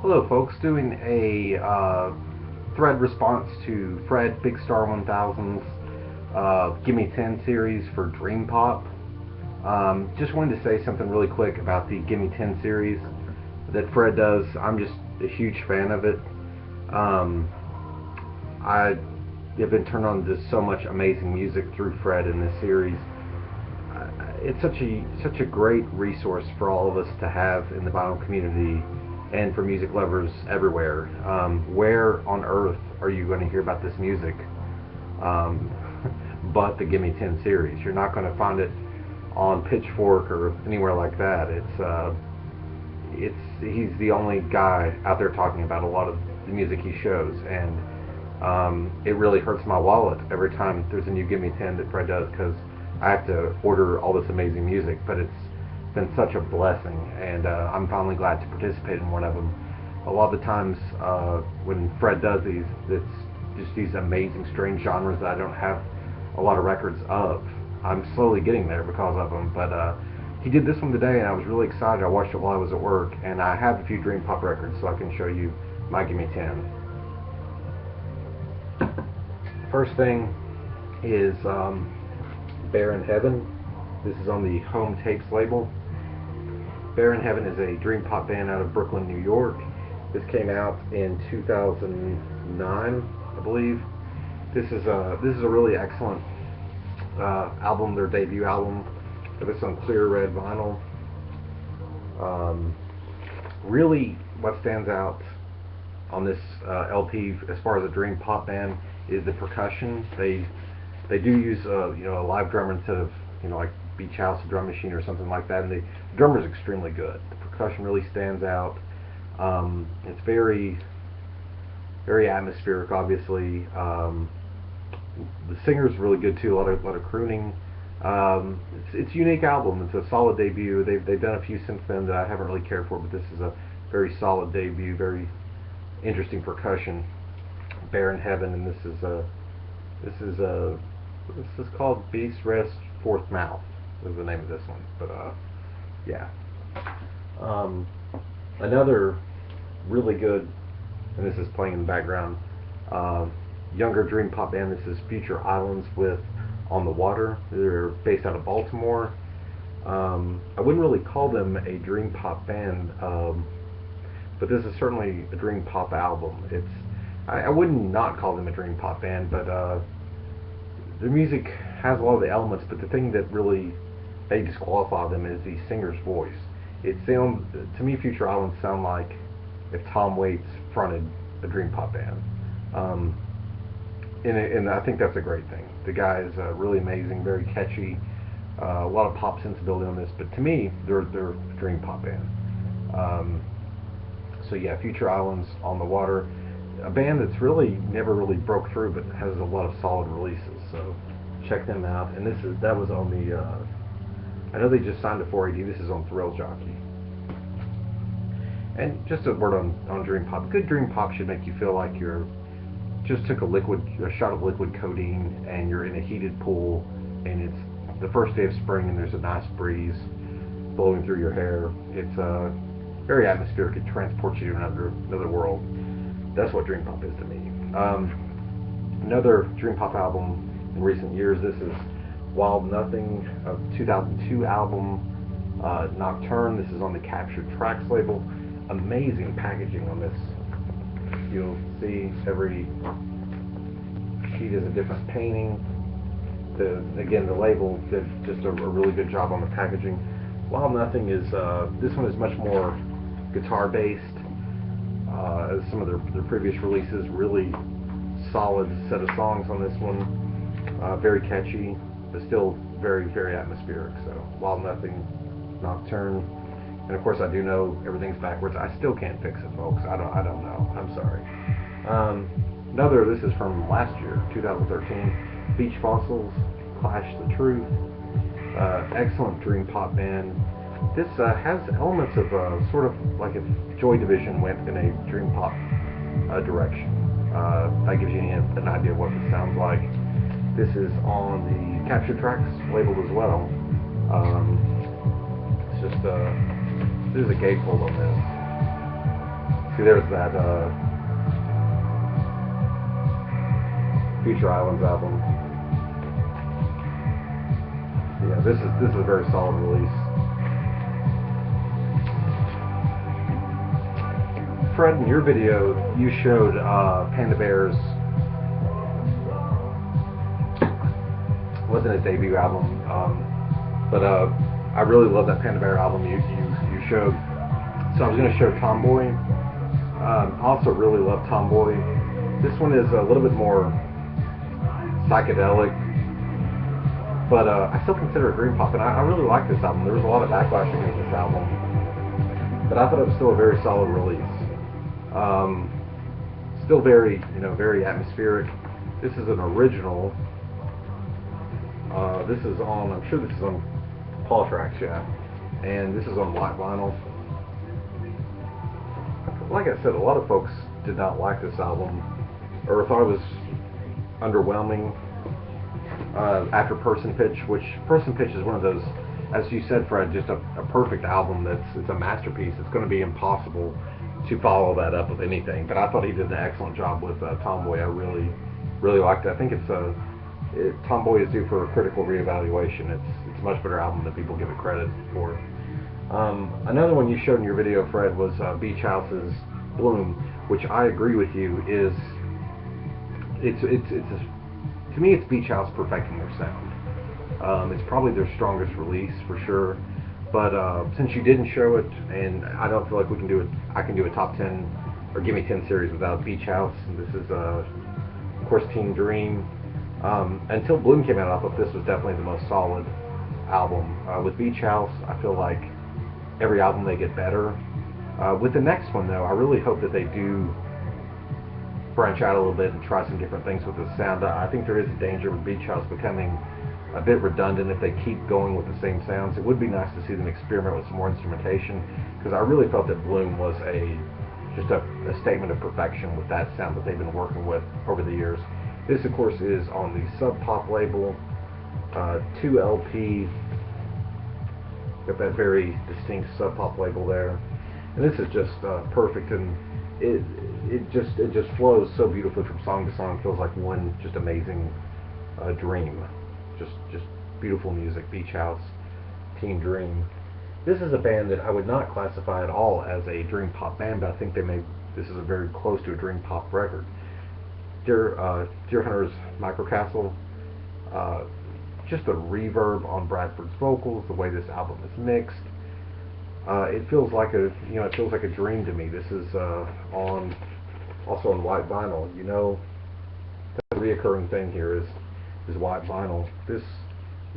Hello folks, doing a thread response to Fred Big Star 1000's Gimme Ten series for Dreampop. Just wanted to say something really quick about the Gimme Ten series that Fred does. I'm just a huge fan of it. I have been turned on to so much amazing music through Fred in this series. It's such a great resource for all of us to have in the vinyl community and for music lovers everywhere. Where on earth are you going to hear about this music um, but the Gimme Ten series? You're not going to find it on Pitchfork or anywhere like that. He's the only guy out there talking about a lot of the music he shows, and it really hurts my wallet every time there's a new Gimme Ten that Fred does, because I have to order all this amazing music, but it's been such a blessing, and I'm finally glad to participate in one of them. A lot of the times when Fred does these, it's just these amazing, strange genres that I don't have a lot of records of. I'm slowly getting there because of them, but he did this one today, and I was really excited. I watched it while I was at work, and I have a few Dreampop records, so I can show you my Gimme Ten. First thing is Bear in Heaven. This is on the Home Tapes label. Bear in Heaven is a Dreampop band out of Brooklyn, New York. This came out in 2009, I believe. This is a really excellent album, their debut album. It's on clear red vinyl. Really, what stands out on this LP as far as a Dreampop band is the percussion. They do use a live drummer instead of like Beach House drum machine or something like that, and the drummer is extremely good. The percussion really stands out. It's very atmospheric, obviously. The singer's really good too. A lot of crooning. It's a unique album. It's a solid debut. They've done a few since then that I haven't really cared for, but this is a very solid debut. Very interesting percussion. Bear in Heaven, and this is called Beast Rest Fourth Mouth is the name of this one. But yeah. Another really good, and this is playing in the background, younger Dreampop band. This is Future Islands with On the Water. They're based out of Baltimore. I wouldn't really call them a Dreampop band, but this is certainly a Dreampop album. I wouldn't not call them a Dreampop band, but their music has a lot of the elements, but the thing that really they disqualify them is the singer's voice. To me, Future Islands sound like if Tom Waits fronted a Dreampop band. And I think that's a great thing. The guy is really amazing, very catchy, a lot of pop sensibility on this, but to me, they're a Dreampop band. So yeah, Future Islands, On the Water, a band that's really never really broke through, but has a lot of solid releases. So check them out. And that was on the. I know they just signed to 4AD. This is on Thrill Jockey. And just a word on Dreampop. Good Dreampop should make you feel like you're just took a shot of liquid codeine, and you're in a heated pool, and it's the first day of spring, and there's a nice breeze blowing through your hair. It's very atmospheric. It transports you to another world. That's what Dreampop is to me. Another Dreampop album in recent years. This is Wild Nothing, a 2002 album, Nocturne. This is on the Captured Tracks label. Amazing packaging on this. You'll see every sheet is a different painting. Again, the label did just a really good job on the packaging. Wild Nothing is this one is much more guitar based. As some of their previous releases, really solid set of songs on this one. Very catchy, but still very atmospheric. So Wild Nothing, Nocturne, and of course I do know everything's backwards. I still can't fix it, folks. I don't know. I'm sorry. This is from last year, 2013. Beach Fossils, Clash the Truth. Excellent Dreampop band. This has elements of sort of like if Joy Division went in a Dreampop direction. That gives you an idea of what this sounds like. This is on the Captured Tracks labeled as well. It's just there's a gatefold on this. See, there's that Future Islands album. Yeah, this is a very solid release. Fred, in your video, you showed Panda Bear's, wasn't his debut album, but I really love that Panda Bear album you showed. So I was going to show Tomboy. I also really love Tomboy. This one is a little bit more psychedelic, but I still consider it dream pop, and I really like this album. There was a lot of backlash against this album, but I thought it was still a very solid release. Still very, very atmospheric. This is an original. This is on, I'm sure this is on Paul Tracks, yeah, and this is on white vinyl. Like I said, a lot of folks did not like this album, or thought it was underwhelming after Person Pitch, which Person Pitch is one of those, as you said, Fred, just a perfect album. It's a masterpiece. It's going to be impossible to follow that up with anything, but I thought he did an excellent job with Tomboy. I really liked it. I think Tomboy is due for a critical reevaluation. It's a much better album than people give it credit for. Another one you showed in your video, Fred, was Beach House's Bloom, which I agree with you is to me it's Beach House perfecting their sound. It's probably their strongest release for sure. But since you didn't show it, and I don't feel like we can do it, I can do a top 10 or Gimme 10 series without Beach House. And this is of course Teen Dream. Until Bloom came out, I thought this was definitely the most solid album. With Beach House, I feel like every album they get better. With the next one though, I really hope that they do branch out a little bit and try some different things with the sound. I think there is a danger with Beach House becoming a bit redundant if they keep going with the same sounds. It would be nice to see them experiment with some more instrumentation, because I really felt that Bloom was just a statement of perfection with that sound that they've been working with over the years. This of course is on the Sub Pop label, 2 LP. Got that very distinct Sub Pop label there, and this is just perfect, and it just flows so beautifully from song to song. It feels like one just amazing dream, just beautiful music. Beach House, Teen Dream. This is a band that I would not classify at all as a dream pop band, but I think this is a very close to a dream pop record. Deer Hunter's Microcastle. Just the reverb on Bradford's vocals, the way this album is mixed, it feels like a dream to me. This is also on white vinyl. The reoccurring thing here is white vinyl. This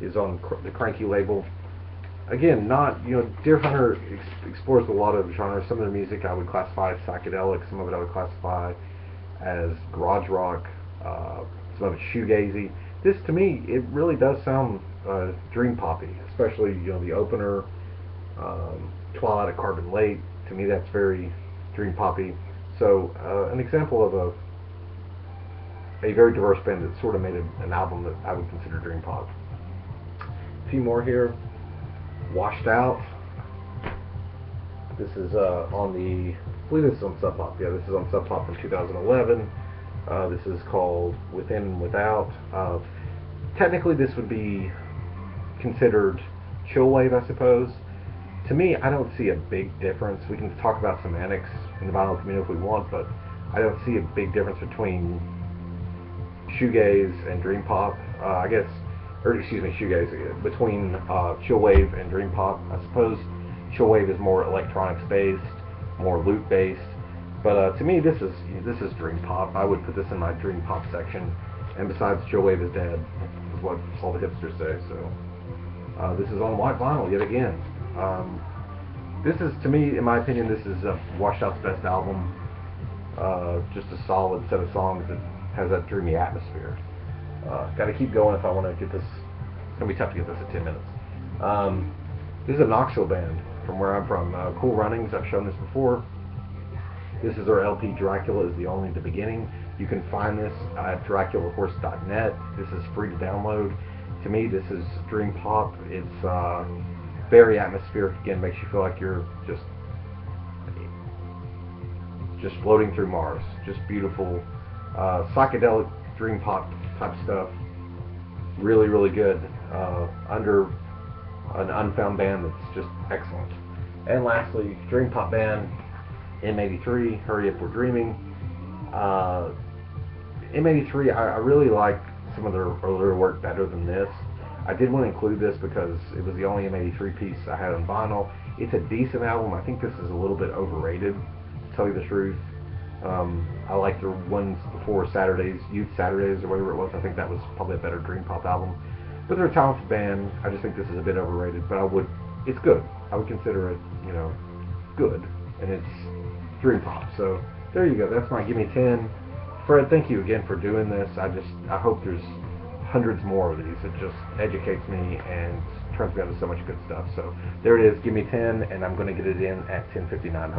is on the Cranky label. Again, Deer Hunter explores a lot of genres. Some of their music I would classify as psychedelic. Some of it I would classify as garage rock. Some of it's shoegazy. This, to me, it really does sound dream poppy, especially the opener, Twilight at Carbon Lake. To me, that's very dream poppy. So an example of a very diverse band that sort of made an album that I would consider dream pop. A few more here. Washed Out. This is on the, I believe this is on Sub Pop. Yeah, this is on Sub Pop from 2011. This is called Within and Without. Technically, this would be considered chillwave, I suppose. To me, I don't see a big difference. We can talk about semantics in the vinyl community if we want, but I don't see a big difference between shoegaze and dream pop. Shoegaze, between chillwave and dream pop. I suppose chillwave is more electronics based, more loop based. But to me, this is dream pop. I would put this in my dream pop section. And besides, chillwave is dead, is what all the hipsters say. So this is on white vinyl yet again. This is, to me, in my opinion, this is Washed Out's best album. Just a solid set of songs that has that dreamy atmosphere. Got to keep going if I want to get this. It's gonna be tough to get this at 10 minutes. This is a Knoxville band from where I'm from. Cool Runnings. I've shown this before. This is their LP, Dracula is the Only the Beginning. You can find this at DraculaHorse.net. This is free to download. To me, this is dream pop. It's very atmospheric. Again, makes you feel like you're just just floating through Mars. Just beautiful, psychedelic dream pop type stuff. Really, really good. Under an unfound band that's just excellent. And lastly, dream pop band M83, Hurry Up We're Dreaming. M83, I really like some of their earlier work better than this. I did want to include this because it was the only M83 piece I had on vinyl. It's a decent album. I think this is a little bit overrated, to tell you the truth. I like the ones before Saturdays, Youth Saturdays, or whatever it was. I think that was probably a better dream pop album. But they're a talented band. I just think this is a bit overrated, but it's good. I would consider it, good, and it's dream pop. So there you go. That's my Gimme 10. Fred, thank you again for doing this. I hope there's hundreds more of these. It just educates me and turns me on to so much good stuff. So there it is, Gimme 10, and I'm going to get it in at 10:59.